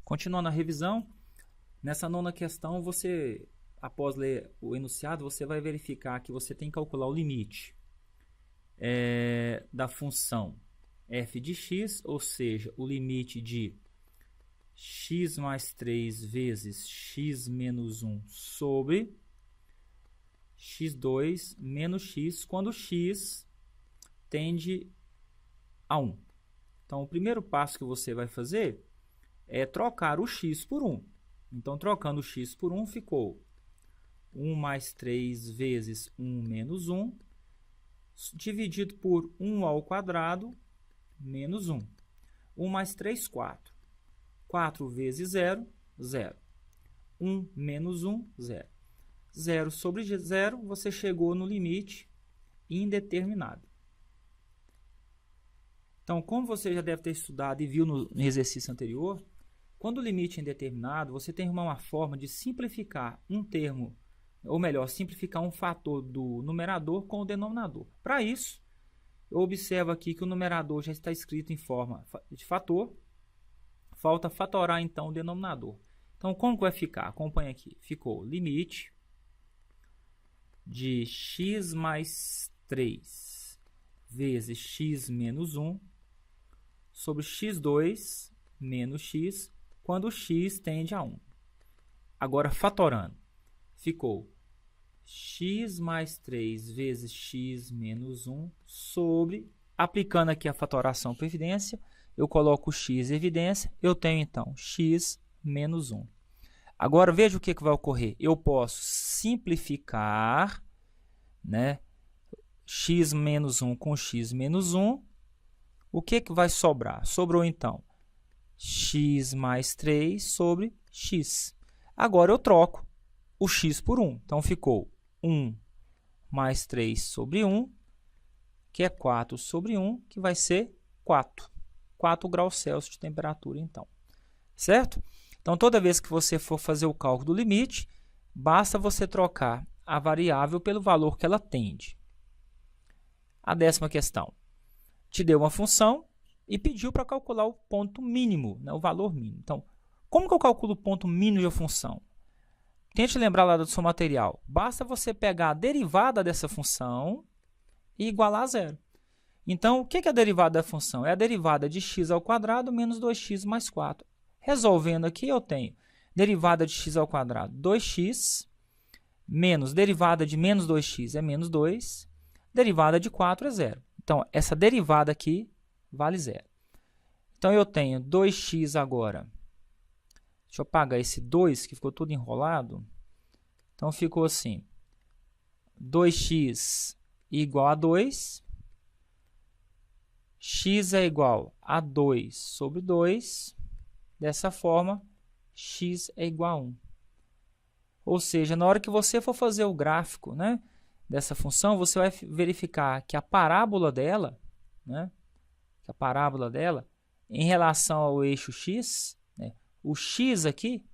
Continuando a revisão, nessa nona questão, você, após ler o enunciado, você vai verificar que você tem que calcular o limite da função f de x, ou seja, o limite de x mais 3 vezes x menos 1 sobre x2 menos x, quando x tende a 1. Então, o primeiro passo que você vai fazer é trocar o x por 1. Então, trocando o x por 1, ficou 1 mais 3 vezes 1 menos 1, dividido por 1 ao quadrado, menos 1. 1 mais 3, 4. 4 vezes 0, 0. 1 menos 1, 0. 0 sobre 0, você chegou no limite indeterminado. Então, como você já deve ter estudado e viu no exercício anterior, quando o limite é indeterminado, você tem uma forma de simplificar um termo, ou melhor, simplificar um fator do numerador com o denominador. Para isso, eu observo aqui que o numerador já está escrito em forma de fator, falta fatorar então o denominador. Então, como que vai ficar? Acompanhe aqui. Ficou limite de x mais 3 vezes x menos 1 sobre x2 menos x, quando x tende a 1. Agora, fatorando, ficou x mais 3 vezes x menos 1 sobre, aplicando aqui a fatoração por evidência, eu coloco x em evidência, eu tenho então x menos 1. Agora, veja o que vai ocorrer. Eu posso simplificar, né, x menos 1 com x menos 1. O que vai sobrar? Sobrou, então, x mais 3 sobre x. Agora, eu troco o x por 1. Então, ficou 1 mais 3 sobre 1, que é 4 sobre 1, que vai ser 4. 4 graus Celsius de temperatura, então. Certo? Então, toda vez que você for fazer o cálculo do limite, basta você trocar a variável pelo valor que ela tende. A 10ª questão. Te deu uma função e pediu para calcular o ponto mínimo, né, o valor mínimo. Então, como que eu calculo o ponto mínimo de uma função? Tente lembrar lá do seu material. Basta você pegar a derivada dessa função e igualar a zero. Então, o que é a derivada da função? É a derivada de x ao quadrado menos 2x mais 4. Resolvendo aqui, eu tenho derivada de x ao quadrado, 2x, menos derivada de menos 2x é menos 2, derivada de 4 é 0. Então, essa derivada aqui vale 0. Então, eu tenho 2x agora. Deixa eu apagar esse 2, que ficou tudo enrolado. Então, ficou assim. 2x igual a 2. X é igual a 2 sobre 2. Dessa forma, x é igual a 1. Ou seja, na hora que você for fazer o gráfico, né, dessa função, você vai verificar que a parábola dela, né, em relação ao eixo x, né, o x aqui,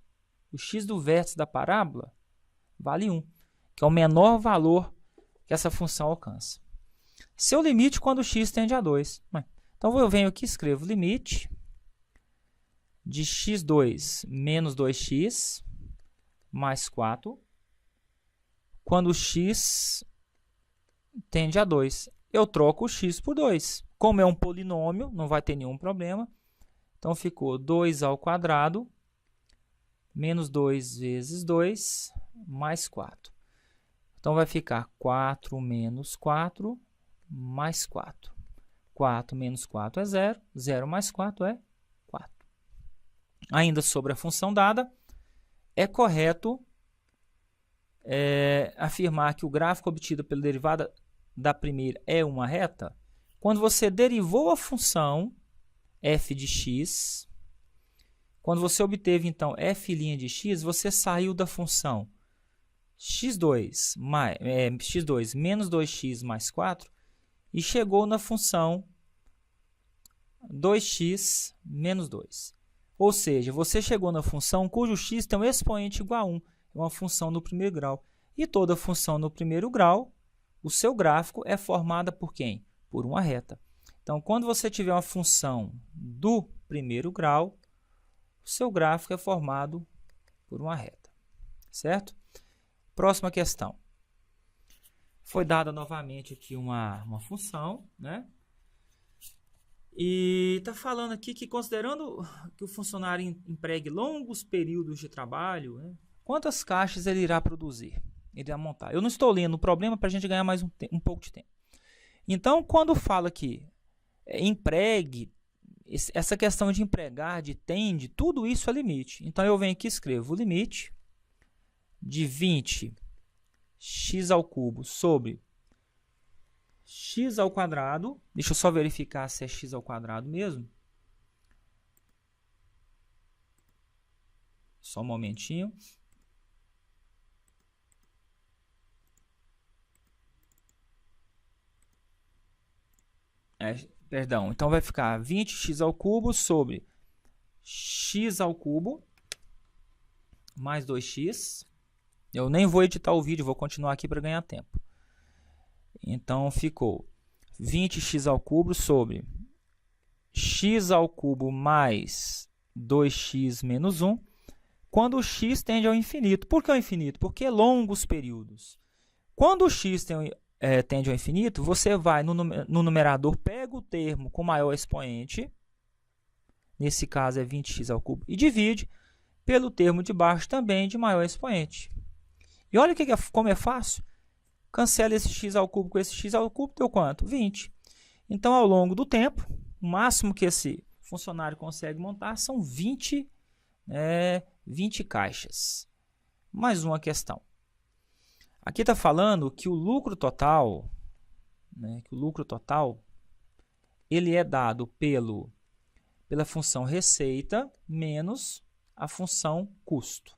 o x do vértice da parábola, vale 1, que é o menor valor que essa função alcança. Seu limite quando x tende a 2. Então, eu venho aqui e escrevo limite de x2 menos 2x mais 4, quando x tende a 2. Eu troco o x por 2. Como é um polinômio, não vai ter nenhum problema. Então, ficou 2 ao quadrado menos 2 vezes 2 mais 4. Então, vai ficar 4 menos 4 mais 4. 4 menos 4 é 0. 0 mais 4 é 4. Ainda sobre a função dada, é correto afirmar que o gráfico obtido pela derivada da primeira é uma reta quando você derivou a função f de x. Quando você obteve, então, f' de x, você saiu da função x2 menos 2x mais 4 e chegou na função 2x menos 2. Ou seja, você chegou na função cujo x tem um expoente igual a 1, é uma função no primeiro grau. E toda função no primeiro grau, o seu gráfico é formada por quem? Por uma reta. Então, quando você tiver uma função do primeiro grau, o seu gráfico é formado por uma reta, certo? Próxima questão. Foi dada novamente aqui uma função, né? E está falando aqui que, considerando que o funcionário empregue longos períodos de trabalho, né, quantas caixas ele irá produzir? Ele irá montar. Eu não estou lendo o problema para a gente ganhar mais um pouco de tempo. Então, quando fala que empregue, essa questão de empregar, de tende, tudo isso é limite. Então, eu venho aqui e escrevo o limite de 20x ao cubo sobre x ao quadrado. Deixa eu só verificar se é x ao quadrado mesmo. Só um momentinho. Perdão, então vai ficar 20x ao cubo sobre x ao cubo mais 2x. Eu nem vou editar o vídeo, vou continuar aqui para ganhar tempo. Então, ficou 20x ao cubo sobre x ao cubo mais 2x menos 1, quando o x tende ao infinito. Por que ao infinito? Porque longos períodos. Quando o x tende ao infinito, você vai no numerador, pega o termo com maior expoente, nesse caso é 20x ao cubo, e divide pelo termo de baixo também de maior expoente. E olha como é fácil. Cancela esse x ao cubo com esse x ao cubo, deu quanto? 20. Então, ao longo do tempo, o máximo que esse funcionário consegue montar são 20 caixas. Mais uma questão. Aqui está falando que o lucro total, ele é dado pela função receita menos a função custo.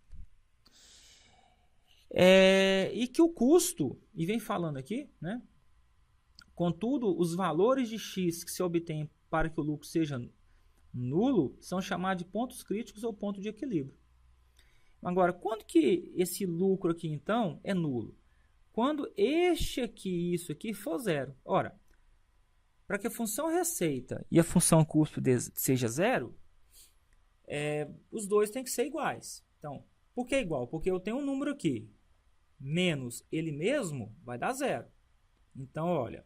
E que o custo, e vem falando aqui, né? Contudo, os valores de x que se obtém para que o lucro seja nulo são chamados de pontos críticos ou ponto de equilíbrio. Agora, quando que esse lucro aqui, então, é nulo? Quando isso aqui for zero. Ora, para que a função receita e a função custo seja zero, os dois têm que ser iguais. Então, por que igual? Porque eu tenho um número aqui, menos ele mesmo, vai dar zero. Então, olha,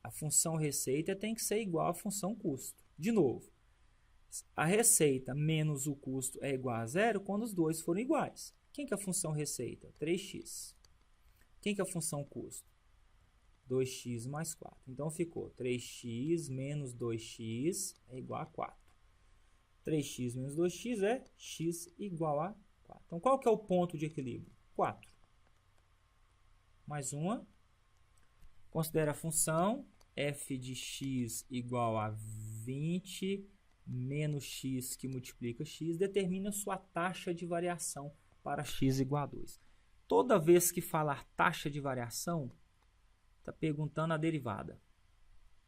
a função receita tem que ser igual à função custo. De novo, a receita menos o custo é igual a zero quando os dois forem iguais. Quem que é a função receita? 3x. Quem que é a função custo? 2x mais 4. Então, ficou 3x menos 2x é igual a 4. 3x menos 2x é x igual a 4. Então, qual que é o ponto de equilíbrio? 4. Mais uma. Considera a função f de x igual a 20 menos x que multiplica x. Determina sua taxa de variação para x igual a 2. Toda vez que falar taxa de variação, está perguntando a derivada.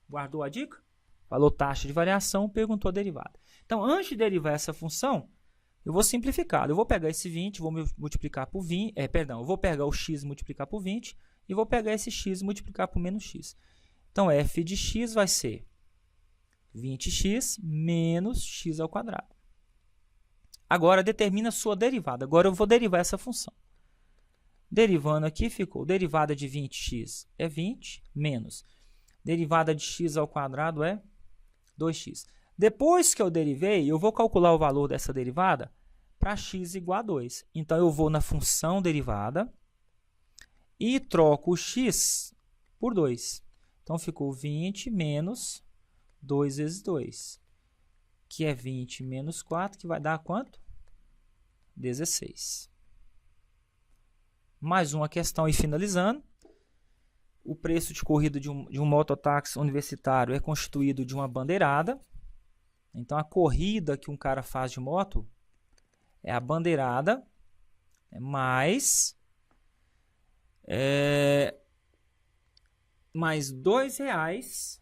Guardou a dica? Falou taxa de variação, perguntou a derivada. Então, antes de derivar essa função, eu vou simplificar. Eu vou pegar esse 20, vou multiplicar por 20, eu vou pegar o x e multiplicar por 20, e vou pegar esse x e multiplicar por menos x. Então, f de x vai ser 20x menos x ao quadrado. Agora, determina a sua derivada. Agora, eu vou derivar essa função. Derivando aqui, ficou derivada de 20x é 20, menos derivada de x ao quadrado é 2x. Depois que eu derivei, eu vou calcular o valor dessa derivada para x igual a 2. Então, eu vou na função derivada e troco o x por 2. Então, ficou 20 menos 2 vezes 2, que é 20 menos 4, que vai dar quanto? 16. Mais uma questão e finalizando. O preço de corrida de um mototáxi universitário é constituído de uma bandeirada. Então, a corrida que um cara faz de moto é a bandeirada mais R$2.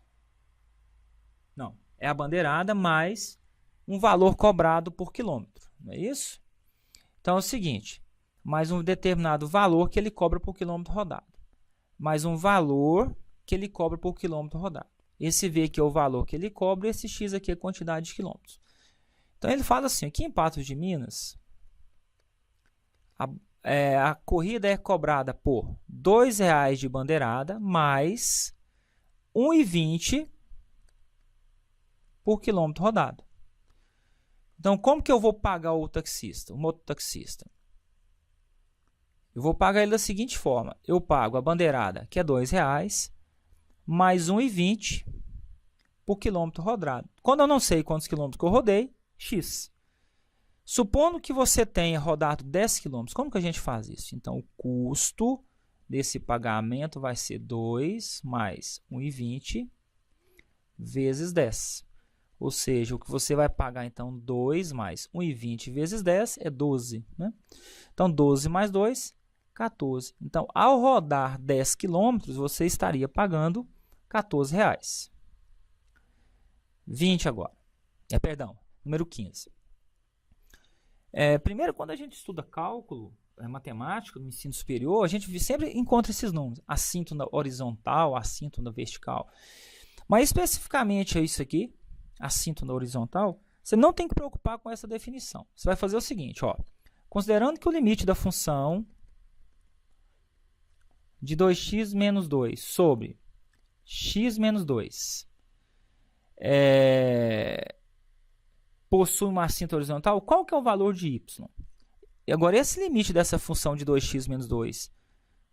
Não, é a bandeirada mais um valor cobrado por quilômetro. Não é isso? Então, é o seguinte. Mais um determinado valor que ele cobra por quilômetro rodado. Mais um valor que ele cobra por quilômetro rodado. Esse V aqui é o valor que ele cobra, esse X aqui é a quantidade de quilômetros. Então ele fala assim, aqui em Patos de Minas, a corrida é cobrada por R$ 2,00 de bandeirada mais R$ 1,20 por quilômetro rodado. Então, como que eu vou pagar o taxista, o mototaxista? Eu vou pagar ele da seguinte forma. Eu pago a bandeirada, que é R$ 2,00, mais R$ 1,20 por quilômetro rodado. Quando eu não sei quantos quilômetros que eu rodei, X. Supondo que você tenha rodado 10 km, como que a gente faz isso? Então, o custo desse pagamento vai ser 2 mais 1,20 vezes 10. Ou seja, o que você vai pagar, então, 2 mais 1,20 vezes 10 é 12. Né? Então, 12 mais 2, 14. Então, ao rodar 10 km, você estaria pagando R$ 14,00. 20 agora. Perdão, número 15. Primeiro, quando a gente estuda cálculo, matemática, no ensino superior, a gente sempre encontra esses números. Assíntota horizontal, assíntota vertical. Mas especificamente é isso aqui, assíntota horizontal, você não tem que preocupar com essa definição. Você vai fazer o seguinte, ó, considerando que o limite da função de 2x menos 2 sobre x menos 2 possui uma assíntota horizontal, qual que é o valor de y? E agora, esse limite dessa função de 2x menos 2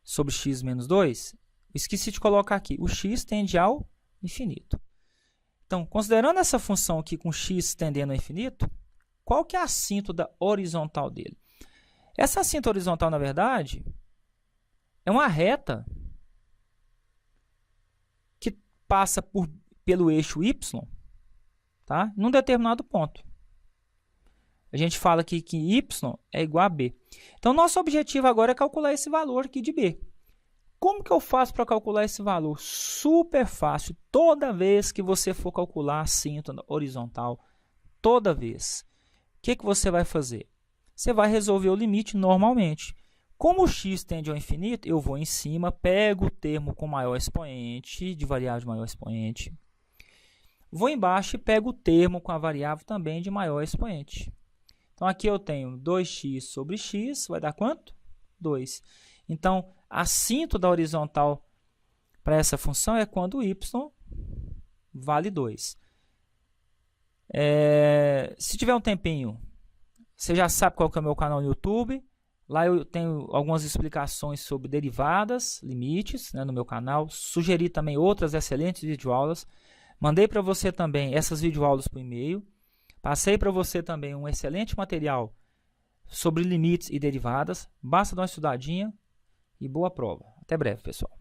sobre x menos 2, esqueci de colocar aqui, o x tende ao infinito. Então, considerando essa função aqui com x tendendo ao infinito, qual que é a assíntota horizontal dele? Essa assíntota horizontal, na verdade, é uma reta que passa pelo eixo y, tá? Num determinado ponto. A gente fala aqui que y é igual a b. Então, nosso objetivo agora é calcular esse valor aqui de b. Como que eu faço para calcular esse valor? Super fácil. Toda vez que você for calcular a assíntota horizontal, toda vez, o que você vai fazer? Você vai resolver o limite normalmente. Como o x tende ao infinito, eu vou em cima, pego o termo com maior expoente, de variável de maior expoente. Vou embaixo e pego o termo com a variável também de maior expoente. Então, aqui eu tenho 2x sobre x, vai dar quanto? 2. Então, a assíntota horizontal para essa função é quando y vale 2. Se tiver um tempinho, você já sabe qual que é o meu canal no YouTube. Lá eu tenho algumas explicações sobre derivadas, limites, né, no meu canal. Sugeri também outras excelentes videoaulas. Mandei para você também essas videoaulas por e-mail. Passei para você também um excelente material sobre limites e derivadas. Basta dar uma estudadinha e boa prova. Até breve, pessoal.